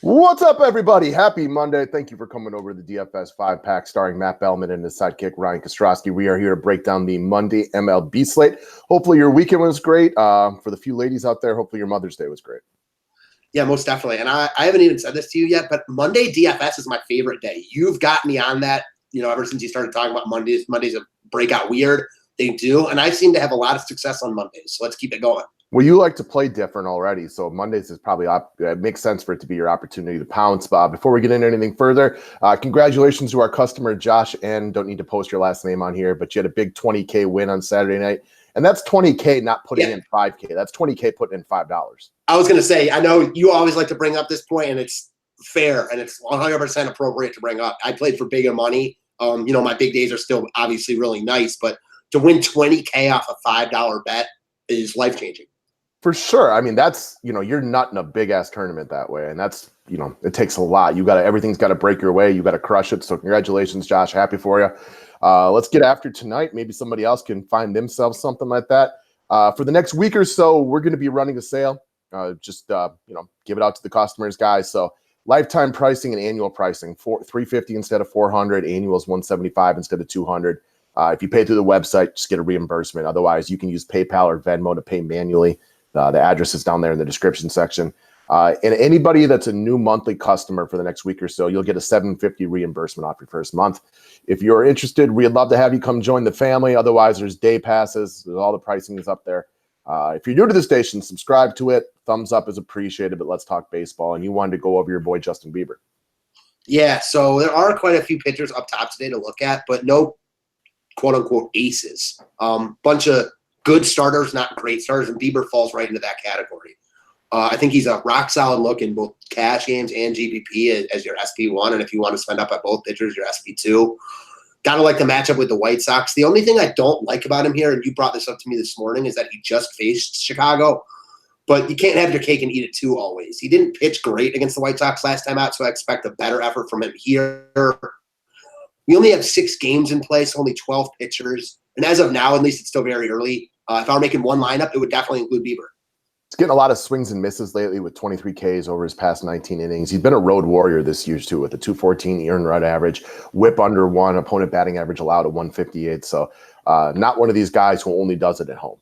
What's up, everybody? Happy Monday. Thank you for coming over to the DFS 5-pack starring Matt Bellman and his sidekick, Ryan Kostrowski. We are here to break down the Monday MLB slate. Hopefully your weekend was great. For the few ladies out there, hopefully your Mother's Day was great. Yeah, most definitely. And I haven't even said this to you yet, but Monday DFS is my favorite day. You've got me on that, ever since you started talking about Mondays. Mondays break out weird. They do. And I seem to have a lot of success on Mondays. So let's keep it going. Well, you like to play different already, so Mondays is probably it makes sense for it to be your opportunity to pounce. Before we get into anything further, congratulations to our customer, Josh, and don't need to post your last name on here, but you had a big 20K win on Saturday night, and that's 20K not putting in 5K. That's 20K putting in $5. I was going to say, I know you always like to bring up this point, and it's fair, and it's 100% appropriate to bring up. I played for bigger money. My big days are still obviously really nice, but to win 20K off a $5 bet is life-changing. For sure. I mean, that's, you're not in a big ass tournament that way. And that's, it takes a lot. Everything's got to break your way. You got to crush it. So congratulations, Josh. Happy for you. Let's get after tonight. Maybe somebody else can find themselves something like that. For the next week or so, we're going to be running a sale. Give it out to the customers, guys. So lifetime pricing and annual pricing, $350 instead of $400. Annual is $175 instead of $200. If you pay through the website, just get a reimbursement. Otherwise, you can use PayPal or Venmo to pay manually. The address is down there in the description section. And anybody that's a new monthly customer for the next week or so, you'll get a $750 reimbursement off your first month. If you're interested, we'd love to have you come join the family. Otherwise, there's day passes. All the pricing is up there. If you're new to the station, subscribe to it. Thumbs up is appreciated, but let's talk baseball. And you wanted to go over your boy, Justin Bieber. Yeah, so there are quite a few pitchers up top today to look at, but no quote-unquote aces. Bunch of good starters, not great starters, and Bieber falls right into that category. I think he's a rock-solid look in both cash games and GPP as your SP1, and if you want to spend up at both pitchers, your SP2. Got to like the matchup with the White Sox. The only thing I don't like about him here, and you brought this up to me this morning, is that he just faced Chicago, but you can't have your cake and eat it too always. He didn't pitch great against the White Sox last time out, so I expect a better effort from him here. We only have 6 games in place, only 12 pitchers, and as of now, at least it's still very early. If I were making one lineup, it would definitely include Bieber. He's getting a lot of swings and misses lately with 23 Ks over his past 19 innings. He's been a road warrior this year, too, with a 214 earned run average, whip under 1, opponent batting average allowed at 158. So not one of these guys who only does it at home.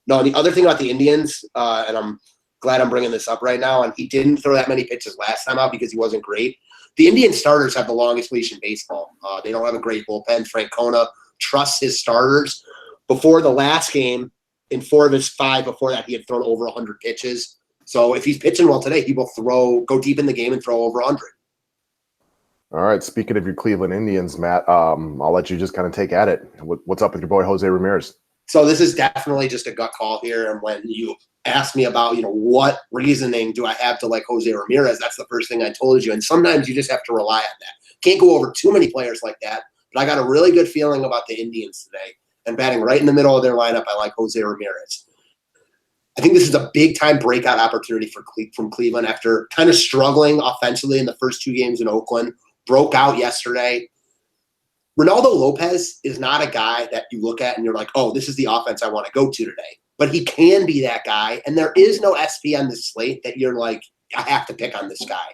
No, the other thing about the Indians, and I'm glad I'm bringing this up right now, and he didn't throw that many pitches last time out because he wasn't great. The Indian starters have the longest leash in baseball. They don't have a great bullpen. Francona trusts his starters. Before the last game, in 4 of his 5 before that, he had thrown over 100 pitches. So if he's pitching well today, he will go deep in the game and throw over 100. All right. Speaking of your Cleveland Indians, Matt, I'll let you just kind of take at it. What's up with your boy, Jose Ramirez? So this is definitely just a gut call here. And when you asked me about, what reasoning do I have to like Jose Ramirez, that's the first thing I told you. And sometimes you just have to rely on that. Can't go over too many players like that. But I got a really good feeling about the Indians today. And batting right in the middle of their lineup, I like Jose Ramirez. I think this is a big-time breakout opportunity from Cleveland after kind of struggling offensively in the first 2 games in Oakland. Broke out yesterday. Ronaldo Lopez is not a guy that you look at and you're like, oh, this is the offense I want to go to today. But he can be that guy, and there is no SP on this slate that you're like, I have to pick on this guy.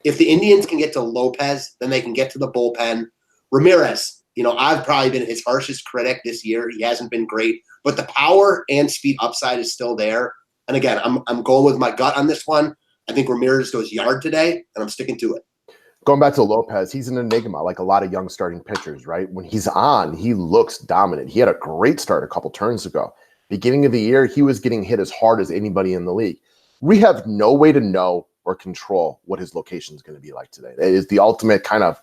If the Indians can get to Lopez, then they can get to the bullpen. Ramirez, I've probably been his harshest critic this year. He hasn't been great, but the power and speed upside is still there. And again, I'm going with my gut on this one. I think Ramirez goes yard today, and I'm sticking to it. Going back to Lopez, he's an enigma, like a lot of young starting pitchers, right? When he's on, he looks dominant. He had a great start a couple turns ago. Beginning of the year, he was getting hit as hard as anybody in the league. We have no way to know or control what his location is going to be like today. It is the ultimate kind of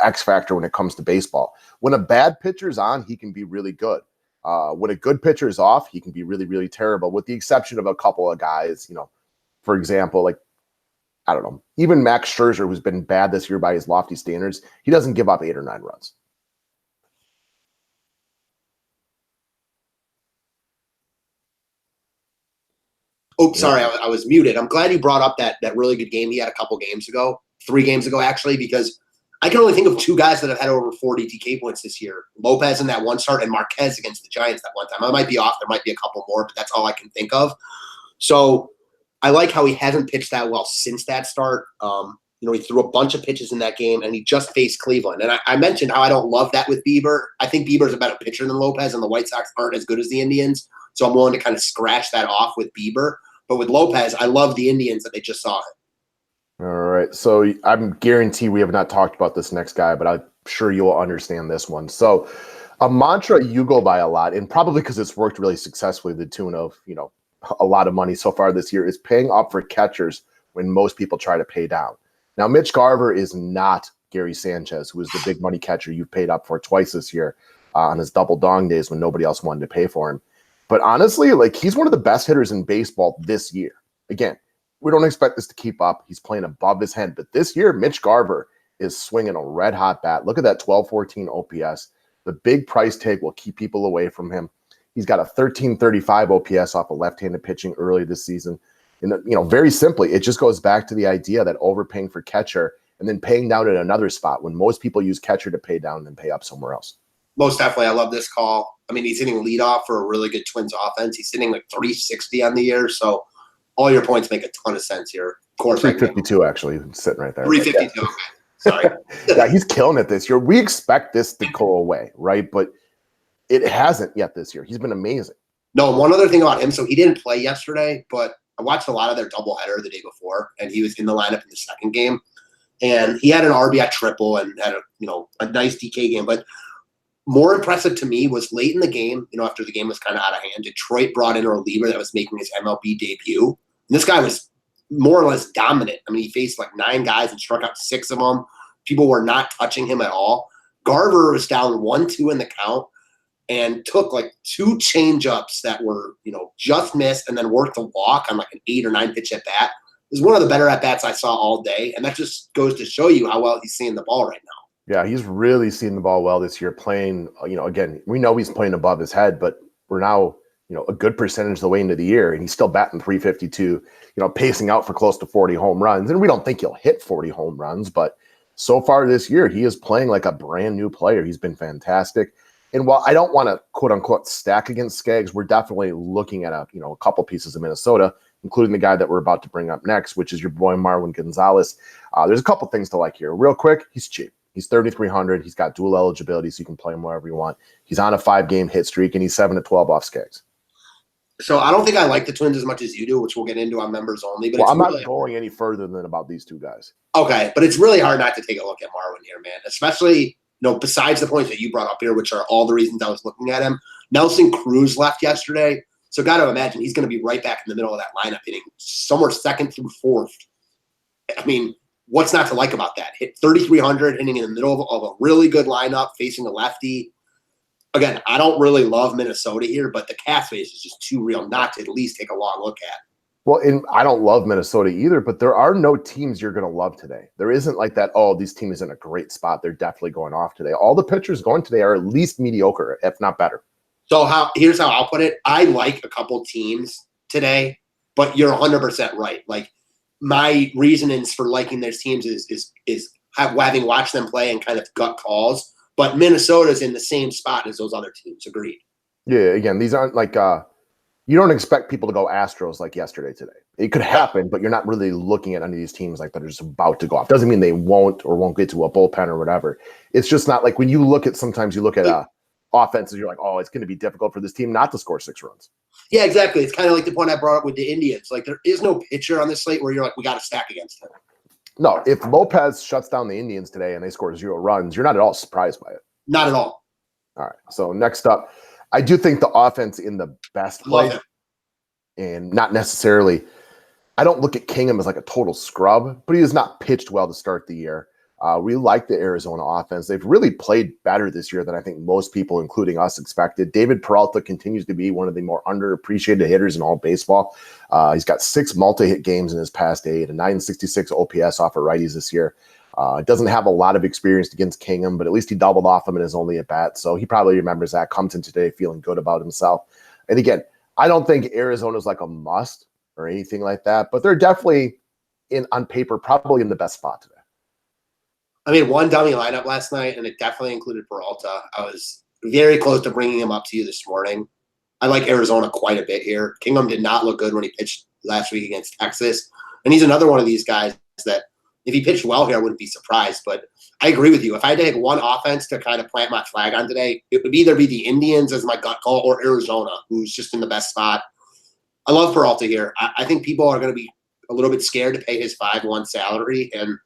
X factor when it comes to baseball. When a bad pitcher's on, he can be really good. When a good pitcher is off, he can be really, really terrible, with the exception of a couple of guys, for example, like, I don't know, even Max Scherzer, who's been bad this year by his lofty standards, he doesn't give up 8 or 9 runs. Oh, sorry, I was muted. I'm glad you brought up that really good game he had a couple games ago, 3 games ago, actually, because I can only think of 2 guys that have had over 40 DK points this year. Lopez in that one start and Marquez against the Giants that one time. I might be off. There might be a couple more, but that's all I can think of. So I like how he hasn't pitched that well since that start. He threw a bunch of pitches in that game, and he just faced Cleveland. And I mentioned how I don't love that with Bieber. I think Bieber's a better pitcher than Lopez, and the White Sox aren't as good as the Indians. So I'm willing to kind of scratch that off with Bieber. But with Lopez, I love the Indians that they just saw him. All right. So I'm guarantee we have not talked about this next guy, but I'm sure you'll understand this one. So a mantra you go by a lot, and probably because it's worked really successfully, the tune of, a lot of money so far this year, is paying up for catchers when most people try to pay down. Now, Mitch Garber is not Gary Sanchez, who is the big money catcher you've paid up for twice this year on his double dong days when nobody else wanted to pay for him. But honestly, he's one of the best hitters in baseball this year. Again, we don't expect this to keep up. He's playing above his head. But this year, Mitch Garber is swinging a red-hot bat. Look at that 1214 OPS. The big price tag will keep people away from him. He's got a 1335 OPS off of left-handed pitching early this season. And, very simply, it just goes back to the idea that overpaying for catcher and then paying down at another spot when most people use catcher to pay down and then pay up somewhere else. Most definitely. I love this call. I mean, he's hitting leadoff for a really good Twins offense. He's hitting 360 on the year. So all your points make a ton of sense here. Of course, 352 actually sitting right there. 352. Okay. Sorry. Yeah, he's killing it this year. We expect this to go away, right? But it hasn't yet this year. He's been amazing. No, one other thing about him. So he didn't play yesterday, but I watched a lot of their doubleheader the day before, and he was in the lineup in the second game. And he had an RBI triple and had a nice DK game. But more impressive to me was late in the game, after the game was kind of out of hand, Detroit brought in a reliever that was making his MLB debut. And this guy was more or less dominant. I mean, he faced 9 guys and struck out 6 of them. People were not touching him at all. Garber was down 1-2 in the count and took 2 changeups that were, just missed and then worked a walk on an 8 or 9 pitch at bat. It was one of the better at bats I saw all day. And that just goes to show you how well he's seeing the ball right now. Yeah, he's really seen the ball well this year playing, again, we know he's playing above his head, but we're now, a good percentage of the way into the year, and he's still batting 352, pacing out for close to 40 home runs. And we don't think he'll hit 40 home runs, but so far this year, he is playing like a brand new player. He's been fantastic. And while I don't want to quote unquote stack against Skaggs, we're definitely looking at a couple pieces of Minnesota, including the guy that we're about to bring up next, which is your boy Marwin Gonzalez. There's a couple things to like here. Real quick, he's cheap. He's 3,300. He's got dual eligibility, so you can play him wherever you want. He's on a 5-game hit streak, and he's 7-12 off Skaggs. So I don't think I like the Twins as much as you do, which we'll get into on members only. But I'm not going any further than about these two guys. Okay, but it's really hard not to take a look at Marwin here, man. Especially, besides the points that you brought up here, which are all the reasons I was looking at him. Nelson Cruz left yesterday, so got to imagine he's going to be right back in the middle of that lineup, hitting somewhere 2nd through 4th. I mean, what's not to like about that? Hit 3,300, hitting in the middle of a really good lineup, facing a lefty. Again, I don't really love Minnesota here, but the cat face is just too real not to at least take a long look at. Well, and I don't love Minnesota either, but there are no teams you're going to love today. There isn't this team is in a great spot. They're definitely going off today. All the pitchers going today are at least mediocre, if not better. So here's how I'll put it. I like a couple teams today, but you're 100% right. My reasonings for liking those teams is having watched them play and kind of gut calls. But Minnesota's in the same spot as those other teams. Agreed. Yeah, again, these aren't you don't expect people to go Astros like yesterday today. It could happen, but you're not really looking at any of these teams that are just about to go off. Doesn't mean they won't get to a bullpen or whatever. It's just not when you look at offenses, you're like, oh, it's going to be difficult for this team not to score 6 runs. Yeah, exactly. It's kind of like the point I brought up with the Indians. There is no pitcher on this slate where you're we got to stack against him. No, if Lopez shuts down the Indians today and they score 0 runs, you're not at all surprised by it. Not at all. All right. So next up, I do think the offense in the best play, and not necessarily, I don't look at Kingham as a total scrub, but he has not pitched well to start the year. We like the Arizona offense. They've really played better this year than I think most people, including us, expected. David Peralta continues to be one of the more underappreciated hitters in all baseball. He's got 6 multi-hit games in his past 8, a 966 OPS off of righties this year. Doesn't have a lot of experience against Kingham, but at least he doubled off him in his only at-bat, so he probably remembers that, comes in today feeling good about himself. And again, I don't think Arizona's a must or anything like that, but they're definitely, on paper, probably in the best spot today. I made one dummy lineup last night, and it definitely included Peralta. I was very close to bringing him up to you this morning. I like Arizona quite a bit here. Kingham did not look good when he pitched last week against Texas. And he's another one of these guys that if he pitched well here, I wouldn't be surprised. But I agree with you. If I had to take one offense to kind of plant my flag on today, it would either be the Indians as my gut call or Arizona, who's just in the best spot. I love Peralta here. I think people are going to be a little bit scared to pay his 5-1 salary. And,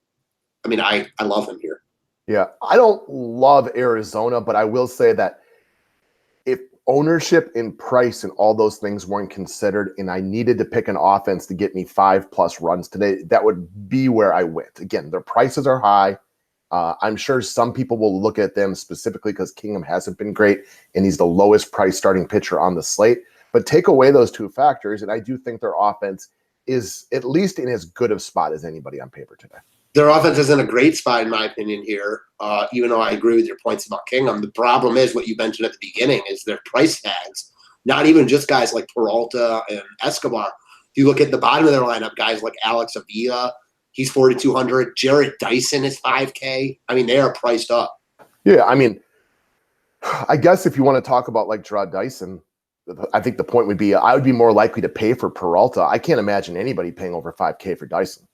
I mean, I love him here. Yeah, I don't love Arizona, but I will say that if ownership and price and all those things weren't considered and I needed to pick an offense to get me 5+ runs today, that would be where I went. Again, their prices are high. I'm sure some people will look at them specifically because Kingham hasn't been great and he's the lowest price starting pitcher on the slate. But take away those two factors, and I do think their offense is at least in as good of spot as anybody on paper today. Their offense is in a great spot, in my opinion, here, even though I agree with your points about Kingham. The problem is what you mentioned at the beginning is their price tags, not even just guys like Peralta and Escobar. If you look at the bottom of their lineup, guys like Alex Avila, he's 4,200. Jarrett Dyson is $5K. I mean, they are priced up. Yeah, I mean, I guess if you want to talk about like Jarrett Dyson, I think the point would be I would be more likely to pay for Peralta. I can't imagine anybody paying over $5K for Dyson.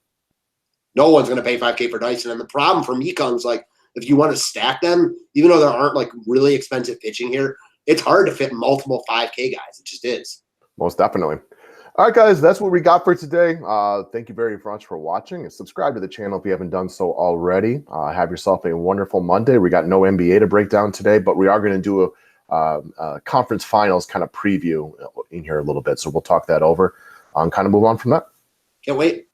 No one's going to pay $5K for Dyson. And the problem for me comes like if you want to stack them, even though there aren't like really expensive pitching here, it's hard to fit multiple 5K guys. It just is. Most definitely. All right, guys, that's what we got for today. Thank you very much for watching, and subscribe to the channel if you haven't done so already. Have yourself a wonderful Monday. We got no NBA to break down today, but we are going to do a conference finals kind of preview in here a little bit. So we'll talk that over and kind of move on from that. Can't wait.